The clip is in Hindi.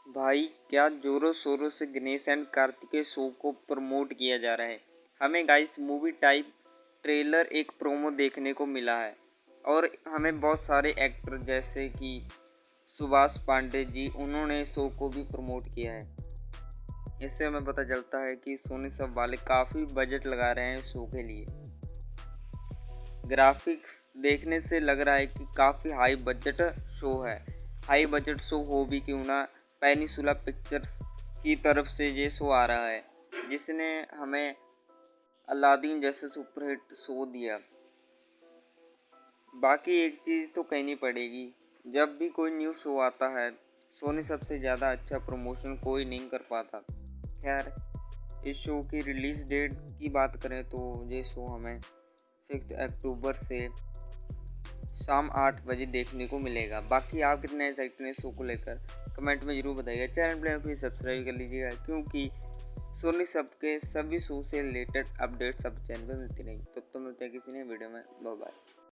भाई क्या जोरों शोरों से गणेश एंड कार्तिकेय शो को प्रमोट किया जा रहा है। हमें गाइस मूवी टाइप ट्रेलर एक प्रोमो देखने को मिला है और हमें बहुत सारे एक्टर जैसे कि सुभाष पांडे जी उन्होंने शो को भी प्रमोट किया है। इससे हमें पता चलता है कि सोनी सब वाले काफ़ी बजट लगा रहे हैं शो के लिए। ग्राफिक्स देखने से लग रहा है कि काफ़ी हाई बजट शो है। हाई बजट शो हो भी क्यों ना, पेनिसुला पिक्चर्स की तरफ से ये शो आ रहा है जिसने हमें अलादीन जैसे सुपरहिट शो दिया। बाकी एक चीज़ तो कहनी पड़ेगी, जब भी कोई न्यू शो आता है सोनी सबसे ज़्यादा अच्छा प्रमोशन कोई नहीं कर पाता। खैर, इस शो की रिलीज़ डेट की बात करें तो ये शो हमें 6 अक्टूबर से शाम 8 बजे देखने को मिलेगा। बाकी आप कितने एक्साइटेड हैं शो को लेकर कमेंट में ज़रूर बताइएगा। चैनल पर फिर सब्सक्राइब कर लीजिएगा क्योंकि सोनी सबके सभी शो से रिलेटेड अपडेट सब चैनल पर मिलती रहेंगी। तब तो मिलते हैं किसी नए वीडियो में। Bye bye.